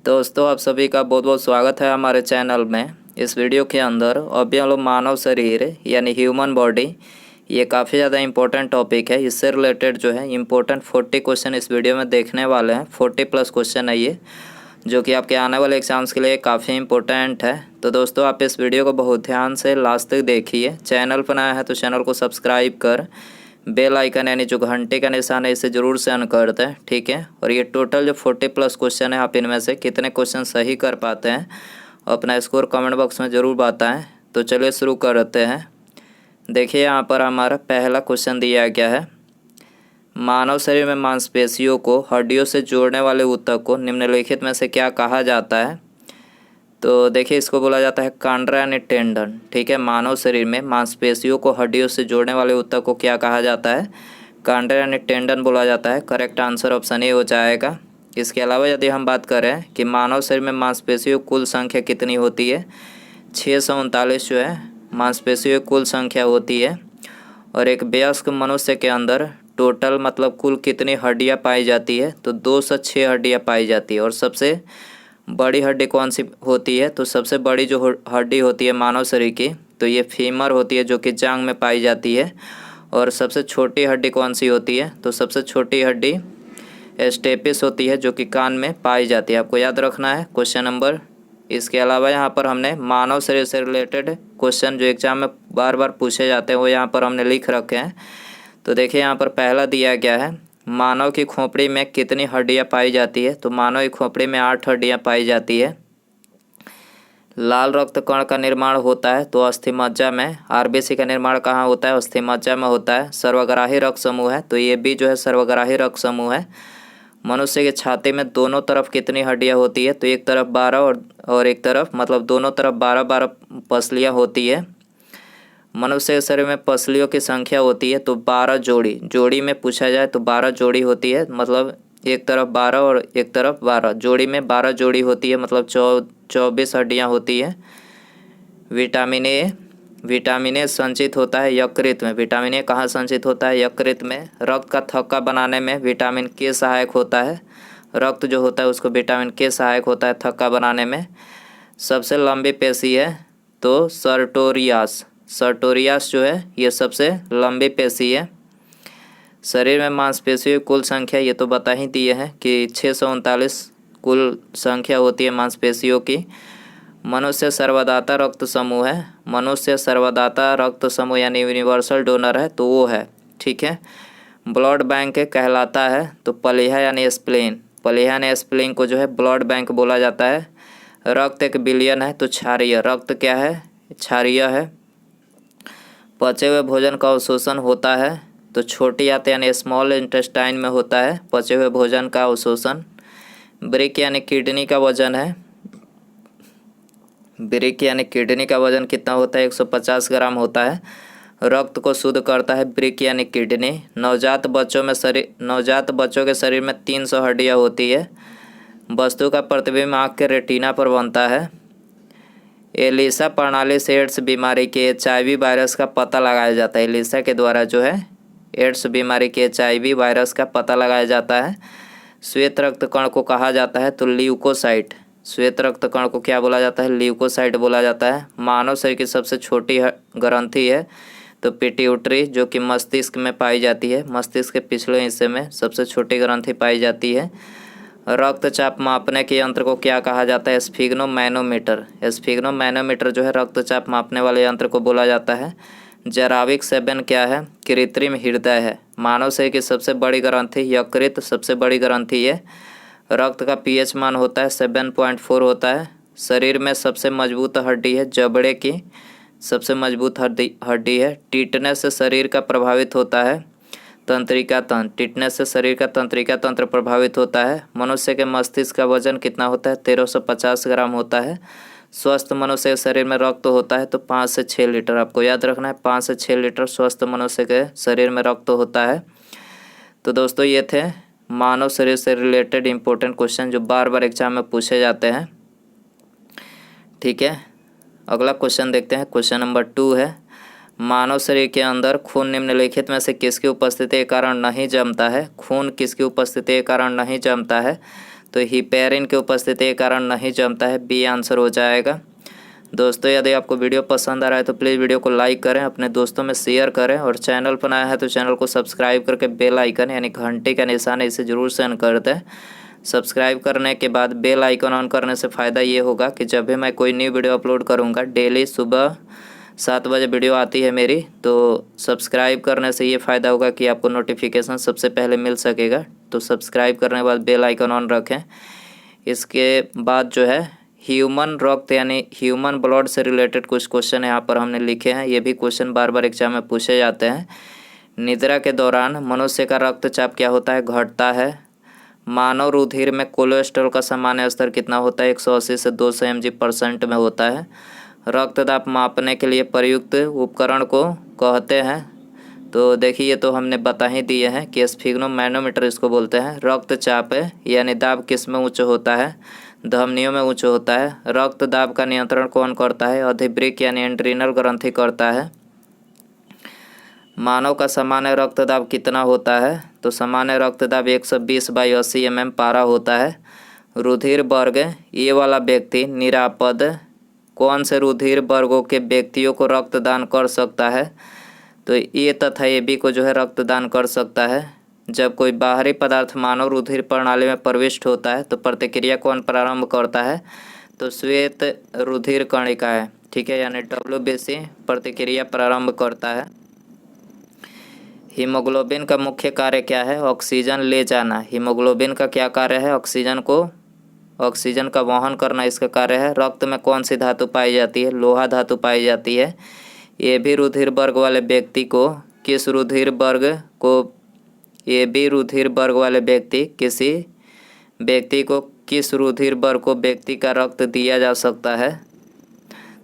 दोस्तों आप सभी का बहुत बहुत स्वागत है हमारे चैनल में। इस वीडियो के अंदर अभी हम लोग मानव शरीर यानी ह्यूमन बॉडी, ये काफ़ी ज़्यादा इम्पोर्टेंट टॉपिक है। इससे रिलेटेड जो है इम्पोर्टेंट 40 क्वेश्चन इस वीडियो में देखने वाले हैं। 40+ क्वेश्चन है ये, जो कि आपके आने वाले एग्जाम्स के लिए काफ़ी इम्पोर्टेंट है। तो दोस्तों आप इस वीडियो को बहुत ध्यान से लास्ट तक देखिए। चैनल पर नया है तो चैनल को सब्सक्राइब कर बेल आइकन यानी जो घंटे का निशान है इसे ज़रूर से ऑन कर दें, ठीक है। और ये टोटल जो 40+ क्वेश्चन है, आप इनमें से कितने क्वेश्चन सही कर पाते हैं अपना स्कोर कमेंट बॉक्स में ज़रूर बताएं। तो चलिए शुरू करते हैं। देखिए यहाँ पर हमारा पहला क्वेश्चन दिया गया है, मानव शरीर में मांसपेशियों को हड्डियों से जोड़ने वाले ऊतक को निम्नलिखित में से क्या कहा जाता है। तो देखिए इसको बोला जाता है कांड्रा यानी टेंडन, ठीक है। मानव शरीर में मांसपेशियों को हड्डियों से जोड़ने वाले ऊतक को क्या कहा जाता है, कांड्रा यानी टेंडन बोला जाता है। करेक्ट आंसर ऑप्शन ए हो जाएगा। इसके अलावा यदि हम बात करें कि मानव शरीर में मांसपेशियों कुल संख्या कितनी होती है, 639 जो है मांसपेशियों कुल संख्या होती है। और एक वयस्क मनुष्य के अंदर टोटल मतलब कुल कितनी हड्डियाँ पाई जाती है, तो 206 हड्डियाँ पाई जाती है। और सबसे बड़ी हड्डी कौन सी होती है, तो सबसे बड़ी जो हड्डी होती है मानव शरीर की, तो ये फीमर होती है जो कि जांघ में पाई जाती है। और सबसे छोटी हड्डी कौन सी होती है, तो सबसे छोटी हड्डी स्टेपिस होती है जो कि कान में पाई जाती है। आपको याद रखना है क्वेश्चन नंबर। इसके अलावा यहाँ पर हमने मानव शरीर से रिलेटेड क्वेश्चन जो एग्जाम में बार बार पूछे जाते हैं वो यहाँ पर हमने लिख रखे हैं। तो देखिए यहाँ पर पहला दिया गया है, मानव की खोपड़ी में कितनी हड्डियाँ पाई जाती है, तो मानव की खोपड़ी में 8 हड्डियाँ पाई जाती है। लाल रक्त कण का निर्माण होता है तो अस्थिमज्जा में। आरबीसी का निर्माण कहाँ होता है, अस्थिमज्जा में होता है। सर्वग्राही रक्त समूह है तो ये भी जो है सर्वग्राही रक्त समूह है। मनुष्य के छाती में दोनों तरफ कितनी हड्डियाँ होती है, तो एक तरफ 12 और एक तरफ मतलब दोनों तरफ 12 पसलियाँ होती है। मनुष्य के शरीर में पसलियों की संख्या होती है तो 12 जोड़ी में पूछा जाए तो 12 जोड़ी होती है। मतलब एक तरफ 12 और एक तरफ 12, जोड़ी में 12 जोड़ी होती है, मतलब 24 हड्डियाँ होती है। विटामिन ए संचित होता है यकृत में। विटामिन ए कहाँ संचित होता है, यकृत में। रक्त का थक्का बनाने में विटामिन के सहायक होता है। रक्त जो होता है उसको विटामिन के सहायक होता है थक्का बनाने में। सबसे लंबी पेशी है तो सर्टोरियास जो है ये सबसे लंबी पेशी है। शरीर में मांसपेशियों की कुल संख्या ये तो बता ही दिए हैं कि 639 कुल संख्या होती है मांसपेशियों की। मनुष्य सर्वदाता रक्त समूह है। मनुष्य सर्वदाता रक्त समूह यानी यूनिवर्सल डोनर है तो वो है, ठीक है। ब्लड बैंक कहलाता है तो प्लीहा यानी स्प्लीन, प्लीहा यानी स्प्लीन को जो है ब्लड बैंक बोला जाता है। रक्त एक बिलियन है तो क्षारीय रक्त क्या है, क्षारीय है। पचे हुए भोजन का अवशोषण होता है तो छोटी आंत यानी स्मॉल इंटेस्टाइन में होता है पचे हुए भोजन का अवशोषण। ब्रिक यानी किडनी का वजन है। ब्रिक यानी किडनी का वजन कितना होता है, 150 ग्राम होता है। रक्त को शुद्ध करता है ब्रिक यानी किडनी। नवजात बच्चों के शरीर में 300 हड्डियाँ होती है। वस्तु का प्रतिबिंब आँख के रेटिना पर बनता है। एलिसा प्रणाली से एड्स बीमारी के HIV वायरस का पता लगाया जाता है। एलिसा के द्वारा जो है एड्स बीमारी के HIV वायरस का पता लगाया जाता है। श्वेत रक्त कण को कहा जाता है तो ल्यूकोसाइट। श्वेत रक्त कण को क्या बोला जाता है, ल्यूकोसाइट बोला जाता है। मानव शरीर की सबसे छोटी ग्रंथि है तो पिट्यूटरी जो कि मस्तिष्क में पाई जाती है। मस्तिष्क के पिछले हिस्से में सबसे छोटी ग्रंथि पाई जाती है। रक्तचाप मापने के यंत्र को क्या कहा जाता है, स्फिग्नोमैनोमीटर। स्फिग्नोमैनोमीटर जो है रक्तचाप मापने वाले यंत्र को बोला जाता है। जराविक सेवन क्या है, कृत्रिम हृदय है। मानव शरीर की सबसे बड़ी ग्रंथि यकृत सबसे बड़ी ग्रंथि है। रक्त का pH मान होता है 7.4 होता है। शरीर में सबसे मजबूत हड्डी है जबड़े की सबसे मजबूत हड्डी है। टिटनेस से शरीर का प्रभावित होता है तंत्रिका तंत्र। टिटनेस से शरीर का तंत्रिका तंत्र प्रभावित होता है। मनुष्य के मस्तिष्क का वजन कितना होता है, 1350 ग्राम होता है। स्वस्थ मनुष्य के शरीर में रक्त होता है तो 5 से 6 लीटर। आपको याद रखना है 5 से 6 लीटर स्वस्थ मनुष्य के शरीर में रक्त होता है। तो दोस्तों ये थे मानव शरीर से रिलेटेड इम्पोर्टेंट क्वेश्चन जो बार बार एग्जाम में पूछे जाते हैं, ठीक है। अगला क्वेश्चन देखते हैं। क्वेश्चन नंबर 2 है, मानव शरीर के अंदर खून निम्नलिखित में से किसकी उपस्थिति के कारण नहीं जमता है। खून किसकी उपस्थिति के कारण नहीं जमता है, तो हिपेरिन की उपस्थिति के कारण नहीं जमता है, बी आंसर हो जाएगा। दोस्तों यदि आपको वीडियो पसंद आ रहा है तो प्लीज़ वीडियो को लाइक करें, अपने दोस्तों में शेयर करें और चैनल पर नया है तो चैनल को सब्सक्राइब करके बेल आइकन यानी घंटी का निशान इसे ज़रूर से ऑन कर दें। सब्सक्राइब करने के बाद बेल आइकन ऑन करने से फ़ायदा ये होगा कि जब भी मैं कोई न्यू वीडियो अपलोड करूँगा, डेली सुबह 7 बजे वीडियो आती है मेरी, तो सब्सक्राइब करने से ये फ़ायदा होगा कि आपको नोटिफिकेशन सबसे पहले मिल सकेगा। तो सब्सक्राइब करने के बाद बेल आइकन ऑन रखें। इसके बाद जो है ह्यूमन रक्त यानी ह्यूमन ब्लड से रिलेटेड कुछ क्वेश्चन यहाँ पर हमने लिखे हैं। ये भी क्वेश्चन बार बार एग्जाम में पूछे जाते हैं। निद्रा के दौरान मनुष्य का रक्तचाप क्या होता है? घटता है। मानव रुधिर में कोलेस्ट्रॉल का सामान्य स्तर कितना होता है? 180 से 200 mg/% में होता है। रक्तदाब मापने के लिए प्रयुक्त उपकरण को कहते हैं? तो देखिए ये तो हमने बता ही दिए हैं कि स्फिग्नोमैनोमीटर इसको बोलते हैं। रक्तचाप यानी दाब किस में उच्च होता है? धमनियों में उच्च होता है। रक्तदाब का नियंत्रण कौन करता है? अधिवृक्क यानी एड्रीनल ग्रंथि करता है। मानव का सामान्य रक्तदाब कितना होता है? तो सामान्य रक्तदाब 120/80 mm पारा होता है। रुधिर वर्ग ए वाला व्यक्ति निरापद कौन से रुधिर वर्गों के व्यक्तियों को रक्तदान कर सकता है? तो ए तथा ए बी को जो है रक्तदान कर सकता है। जब कोई बाहरी पदार्थ मानव रुधिर प्रणाली में प्रविष्ट होता है तो प्रतिक्रिया कौन प्रारंभ करता है? तो श्वेत रुधिर कणिकाएं, ठीक है, यानी WBC प्रतिक्रिया प्रारंभ करता है। हीमोग्लोबिन का मुख्य कार्य क्या है? ऑक्सीजन ले जाना। हीमोग्लोबिन का क्या कार्य है? ऑक्सीजन का वहन करना इसका कार्य है। रक्त में कौन सी धातु पाई जाती है? लोहा धातु पाई जाती है। ए बी रुधिर वर्ग वाले व्यक्ति को किसी रुधिर वर्ग को व्यक्ति का रक्त दिया जा सकता है?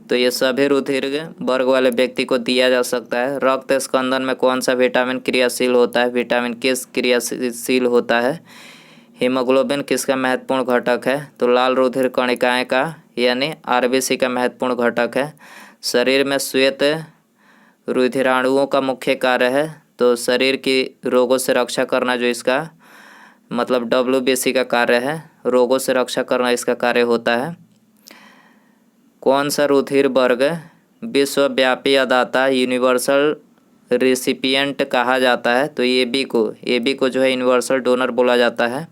तो ये सभी रुधिर वर्ग वाले व्यक्ति को दिया जा सकता है। रक्त स्कंदन में कौन सा विटामिन क्रियाशील होता है? विटामिन किस क्रियाशील होता है? हीमोग्लोबिन किसका महत्वपूर्ण घटक है? तो लाल रुधिर कणिकाएं का यानी RBC का महत्वपूर्ण घटक है। शरीर में श्वेत रुधिराणुओं का मुख्य कार्य है? तो शरीर की रोगों से रक्षा करना, जो इसका मतलब WBC का कार्य है, रोगों से रक्षा करना इसका कार्य होता है। कौन सा रुधिर वर्ग विश्वव्यापी अदाता यूनिवर्सल रिसिपिएंट कहा जाता है? तो ए बी को जो है यूनिवर्सल डोनर बोला जाता है।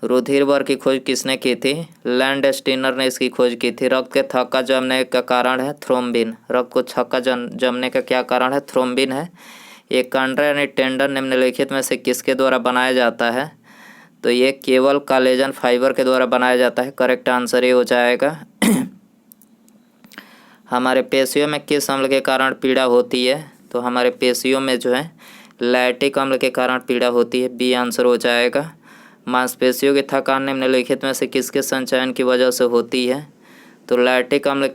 रुधिर वर्ग की खोज किसने की थी? लैंडस्टीनर ने इसकी खोज की थी। रक्त के थक्का जमने का कारण है थ्रोम्बिन। रक्त को थक्का जमने का क्या कारण है? थ्रोम्बिन है। एक कंडरा यानी टेंडन निम्नलिखित में से किसके द्वारा बनाया जाता है? तो ये केवल कोलेजन फाइबर के द्वारा बनाया जाता है। करेक्ट आंसर ये हो जाएगा। हमारे पेशियों में किस अम्ल के कारण पीड़ा होती है? तो हमारे पेशियों में जो है लैक्टिक अम्ल के कारण पीड़ा होती है, बी आंसर हो जाएगा। मांसपेशियों की थकान निम्नलिखित में से किसके संचयन की वजह से होती है? तो लैक्टिक अम्ल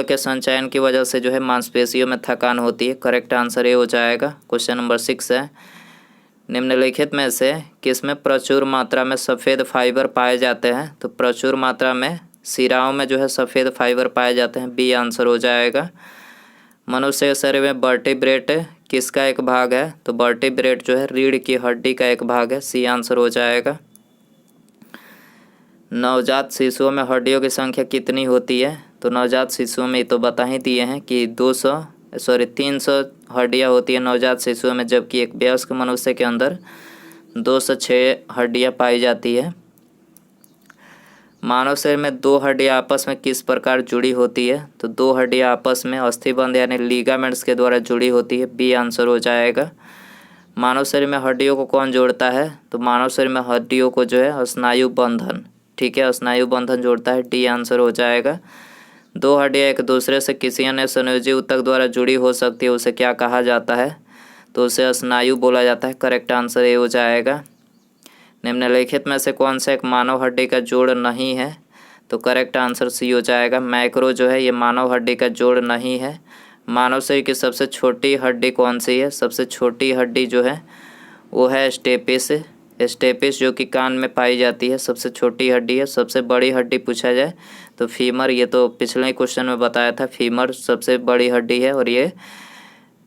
के संचयन की वजह से जो है मांसपेशियों में थकान होती है। करेक्ट आंसर ये हो जाएगा। क्वेश्चन नंबर 6 है, निम्नलिखित में से किसमें प्रचुर मात्रा में सफ़ेद फाइबर पाए जाते हैं? तो प्रचुर मात्रा में शिराओं में जो है सफ़ेद फाइबर पाए जाते हैं, बी आंसर हो जाएगा। मनुष्य के शरीर में वर्टिब्रेट किसका एक भाग है? तो वर्टिब्रेट जो है रीढ़ की हड्डी का एक भाग है, सी आंसर हो जाएगा। नवजात शिशुओं में हड्डियों की संख्या कितनी होती है? तो नवजात शिशुओं में तो बता ही दिए हैं कि 300 हड्डियाँ होती है नवजात शिशुओं में, जबकि एक वयस्क मनुष्य के अंदर 206 हड्डियाँ पाई जाती है। मानव शरीर में 2 हड्डियाँ आपस में किस प्रकार जुड़ी होती है? तो 2 हड्डियाँ आपस में अस्थिबंध यानी लिगामेंट्स के द्वारा जुड़ी होती है, बी आंसर हो जाएगा। मानव शरीर में हड्डियों को कौन जोड़ता है? तो मानव शरीर में हड्डियों को जो है स्नायु बंधन, ठीक है, स्नायु बंधन जोड़ता है, डी आंसर हो जाएगा। 2 हड्डियाँ एक दूसरे से किसी अन्य संयोजी ऊतक द्वारा जुड़ी हो सकती है, उसे क्या कहा जाता है? तो उसे स्नायु बोला जाता है। करेक्ट आंसर ये हो जाएगा। निम्नलिखित में से कौन सा एक मानव हड्डी का जोड़ नहीं है? तो करेक्ट आंसर सी हो जाएगा। मैक्रो जो है ये मानव हड्डी का जोड़ नहीं है। मानव शरीर की सबसे छोटी हड्डी कौन सी है? सबसे छोटी हड्डी जो है वो है स्टेपिस जो कि कान में पाई जाती है, सबसे छोटी हड्डी है। सबसे बड़ी हड्डी पूछा जाए तो फीमर, ये तो पिछले क्वेश्चन में बताया था, फीमर सबसे बड़ी हड्डी है और ये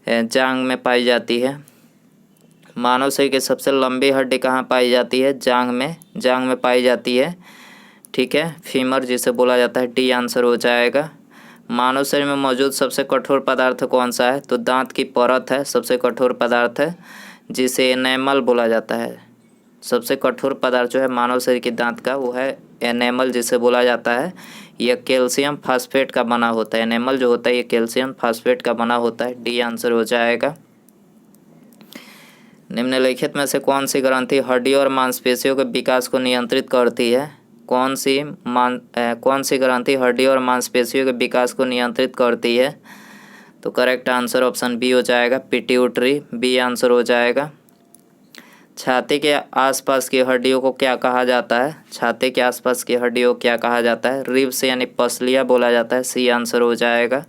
जांघ में पाई जाती है। मानव शरीर की सबसे लंबी हड्डी कहाँ पाई जाती है? जांघ में पाई जाती है, ठीक है, फीमर जिसे बोला जाता है। डी आंसर हो जाएगा। मानव शरीर में मौजूद सबसे कठोर पदार्थ कौन सा है? तो दांत की परत है सबसे कठोर पदार्थ है, जिसे एनेमल बोला जाता है। सबसे कठोर पदार्थ जो है मानव शरीर के दांत का वो है एनेमल, जिसे बोला जाता है। यह कैल्शियम फास्फेट का बना होता है। एनेमल जो होता है ये कैल्शियम फास्फेट का बना होता है। डी आंसर हो जाएगा। निम्नलिखित में से कौन सी ग्रंथि हड्डी और मांसपेशियों के विकास को नियंत्रित करती है? कौन सी ग्रंथि हड्डी और मांसपेशियों के विकास को नियंत्रित करती है? तो करेक्ट आंसर ऑप्शन बी हो जाएगा, पिट्यूटरी। बी आंसर हो जाएगा। छाती के आसपास की हड्डियों को क्या कहा जाता है? छाती के आसपास की हड्डियों को क्या कहा जाता है? रिब्स यानी पसलियाँ बोला जाता है। सी आंसर हो जाएगा।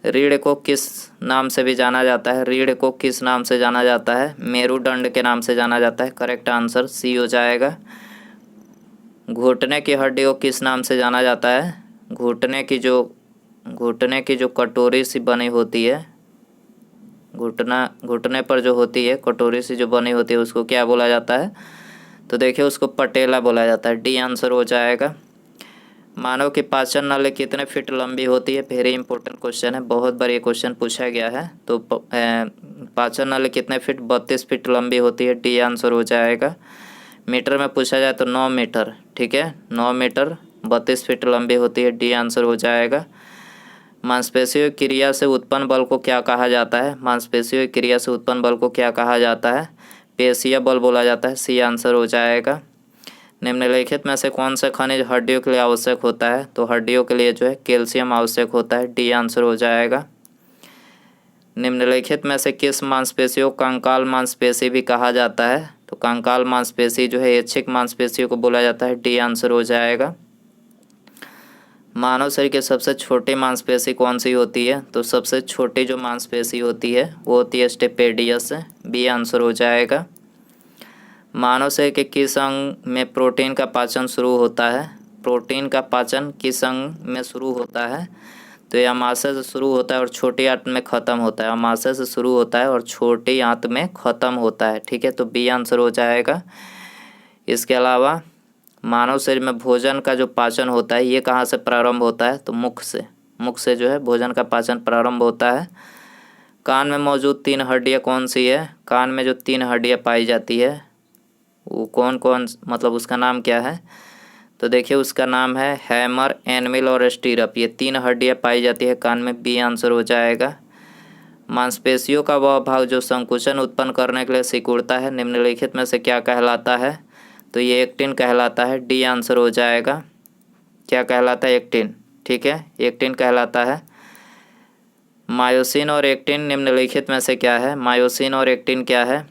रीढ़ को किस नाम से भी जाना जाता है? रीढ़ को किस नाम से जाना जाता है? मेरुदंड के नाम से जाना जाता है। करेक्ट आंसर सी हो जाएगा। घुटने की हड्डी को किस नाम से जाना जाता है? घुटने की जो कटोरी सी बनी होती है, घुटने पर जो होती है कटोरी सी जो बनी होती है, उसको क्या बोला जाता है? तो देखिए उसको पटेला बोला जाता है। डी आंसर हो जाएगा। मानव की पाचन नली कितने फीट लंबी होती है? वेरी इंपॉर्टेंट क्वेश्चन है, बहुत बार ये क्वेश्चन पूछा गया है। तो पाचन नली कितने फीट? 32 फीट लंबी होती है। डी आंसर हो जाएगा। मीटर में पूछा जाए तो 9 मीटर, ठीक है, 9 मीटर 32 फीट लंबी होती है। डी आंसर हो जाएगा। मांसपेशियों की क्रिया से उत्पन्न बल को क्या कहा जाता है? मांसपेशियों की क्रिया से उत्पन्न बल को क्या कहा जाता है? पेशीय बल बोला जाता है। सी आंसर हो जाएगा। निम्नलिखित में से कौन सा खनिज हड्डियों के लिए आवश्यक होता है? तो हड्डियों के लिए जो है कैल्शियम आवश्यक होता है। डी आंसर हो जाएगा। निम्नलिखित में से किस मांसपेशियों को कंकाल मांसपेशी भी कहा जाता है? तो कंकाल मांसपेशी जो है ऐच्छिक मांसपेशियों को बोला जाता है। डी आंसर हो जाएगा। मानव शरीर की सबसे छोटी मांसपेशी कौन सी होती है? तो सबसे छोटी जो मांसपेशी होती है वो होती है स्टेपेडियस। बी आंसर हो जाएगा। मानव शरीर के किस अंग में प्रोटीन का पाचन शुरू होता है? प्रोटीन का पाचन किस अंग में शुरू होता है? तो ये अमाशय से शुरू होता है और छोटी आंत में ख़त्म होता है। अमाशय से शुरू होता है और छोटी आंत में ख़त्म होता है, ठीक है, तो बी आंसर हो जाएगा। इसके अलावा मानव शरीर में भोजन का जो पाचन होता है ये कहाँ से प्रारंभ होता है? तो मुख से जो है भोजन का पाचन प्रारंभ होता है। कान में मौजूद 3 हड्डियाँ कौन सी है? कान में जो 3 हड्डियाँ पाई जाती है वो कौन मतलब उसका नाम क्या है? तो देखिए उसका नाम है हैमर, एनविल और स्टीरअप। ये 3 हड्डियाँ पाई जाती है कान में। बी आंसर हो जाएगा। मांसपेशियों का वह भाग जो संकुचन उत्पन्न करने के लिए सिकुड़ता है निम्नलिखित में से क्या कहलाता है? तो ये एक्टिन कहलाता है। डी आंसर हो जाएगा। क्या कहलाता है? एक्टिन, ठीक है, एक्टिन कहलाता है। मायोसिन और एक्टिन निम्नलिखित में से क्या है? मायोसिन और एक्टिन क्या है?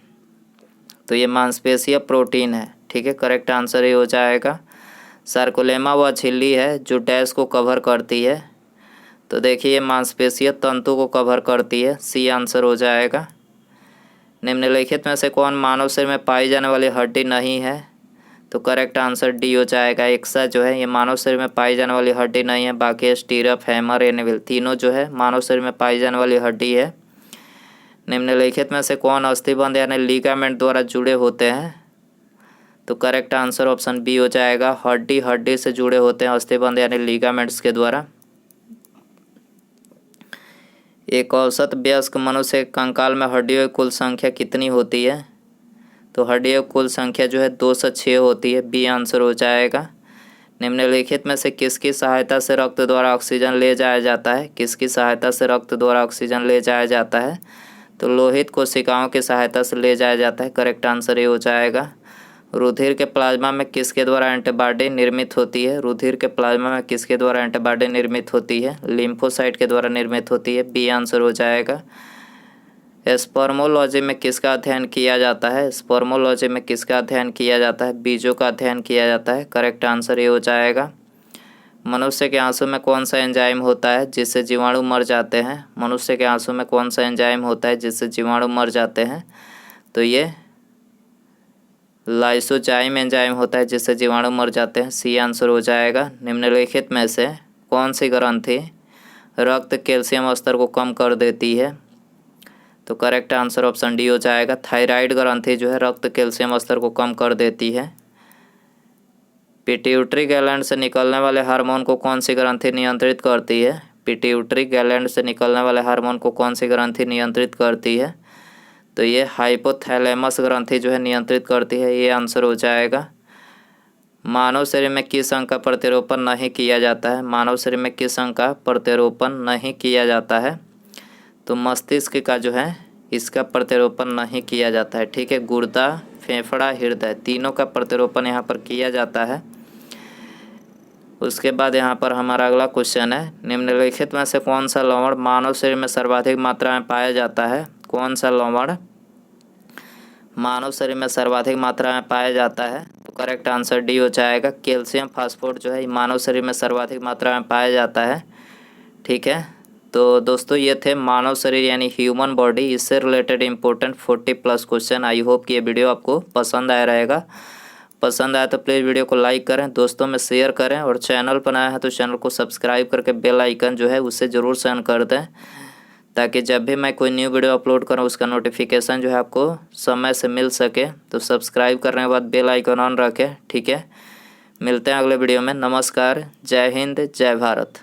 तो ये मांसपेशीय प्रोटीन है, ठीक है, करेक्ट आंसर ये हो जाएगा। सार्कोलेमा वह झिल्ली है जो डैश को कवर करती है। तो देखिए ये मांसपेशीय तंतु को कवर करती है। सी आंसर हो जाएगा। निम्नलिखित में से कौन मानव शरीर में पाई जाने वाली हड्डी नहीं है? तो करेक्ट आंसर डी हो जाएगा। एक्सा जो है ये मानव शरीर में पाई जाने वाली हड्डी नहीं है। बाकी स्टीरअप, हैमर, एनविल तीनों जो है मानव शरीर में पाई जाने वाली हड्डी है। निम्नलिखित में से कौन अस्थिबंध यानी लिगामेंट द्वारा जुड़े होते हैं? तो करेक्ट आंसर ऑप्शन बी हो जाएगा। हड्डी से जुड़े होते हैं अस्थिबंध यानी लिगामेंट्स के द्वारा। एक औसत वयस्क मनुष्य के कंकाल में हड्डियों की कुल संख्या कितनी होती है? तो हड्डियों की कुल संख्या जो है 2 से 6 होती है। बी आंसर हो जाएगा। निम्नलिखित में से किसकी सहायता से रक्त द्वारा ऑक्सीजन ले जाया जाता है? किसकी सहायता से रक्त द्वारा ऑक्सीजन ले जाया जाता है? तो लोहित कोशिकाओं की सहायता से ले जाया जाता है। करेक्ट आंसर ये हो जाएगा। रुधिर के प्लाज्मा में किसके द्वारा एंटीबॉडी निर्मित होती है? रुधिर के प्लाज्मा में किसके द्वारा एंटीबॉडी निर्मित होती है? लिम्फोसाइट के द्वारा निर्मित होती है। बी आंसर हो जाएगा। स्पर्मोलॉजी में किसका अध्ययन किया जाता है? स्पर्मोलॉजी में किसका अध्ययन किया जाता है? बीजों का अध्ययन किया जाता है। करेक्ट आंसर ये हो जाएगा। मनुष्य के आंसू में कौन सा एंजाइम होता है जिससे जीवाणु मर जाते हैं? मनुष्य के आंसू में कौन सा एंजाइम होता है जिससे जीवाणु मर जाते हैं? तो ये लाइसोजाइम एंजाइम होता है जिससे जीवाणु मर जाते हैं। सी आंसर हो जाएगा। निम्नलिखित में से कौन सी ग्रंथि रक्त कैल्शियम स्तर को कम कर देती है? तो करेक्ट आंसर ऑप्शन डी हो जाएगा। थायराइड ग्रंथि जो है रक्त कैल्शियम स्तर को कम कर देती है। पिट्यूटरी ग्लैंड से निकलने वाले हार्मोन को कौन सी ग्रंथि नियंत्रित करती है? पिट्यूटरी ग्लैंड से निकलने वाले हार्मोन को कौन सी ग्रंथि नियंत्रित करती है? तो ये हाइपोथैलेमस ग्रंथि जो है नियंत्रित करती है। ये आंसर हो जाएगा। मानव शरीर में किस अंग का प्रत्यारोपण नहीं किया जाता है? मानव शरीर में किस अंग का प्रत्यारोपण नहीं किया जाता है? तो मस्तिष्क का जो है इसका प्रत्यारोपण नहीं किया जाता है। ठीक है, गुर्दा, फेफड़ा, हृदय तीनों का प्रत्यारोपण यहाँ पर किया जाता है। उसके बाद यहाँ पर हमारा अगला क्वेश्चन है, निम्नलिखित में से कौन सा लवण मानव शरीर में सर्वाधिक मात्रा में पाया जाता है? कौन सा लवण मानव शरीर में सर्वाधिक मात्रा में पाया जाता है? तो करेक्ट आंसर डी हो जाएगा। कैल्शियम फास्फोरेट जो है मानव शरीर में सर्वाधिक मात्रा में पाया जाता है। ठीक है, तो दोस्तों ये थे मानव शरीर यानी ह्यूमन बॉडी, इससे related important 40+ question. I hope कि ये वीडियो आपको पसंद आया रहेगा। पसंद आया तो प्लीज़ वीडियो को लाइक करें, दोस्तों में शेयर करें, और चैनल पर नया है तो चैनल को सब्सक्राइब करके बेल आइकन जो है उससे ज़रूर सेंड कर दें, ताकि जब भी मैं कोई न्यू वीडियो अपलोड करूं उसका नोटिफिकेशन जो है आपको समय से मिल सके। तो सब्सक्राइब करने के बाद बेल आइकन ऑन रखें। ठीक है, मिलते हैं अगले वीडियो में। नमस्कार, जय हिंद, जय भारत।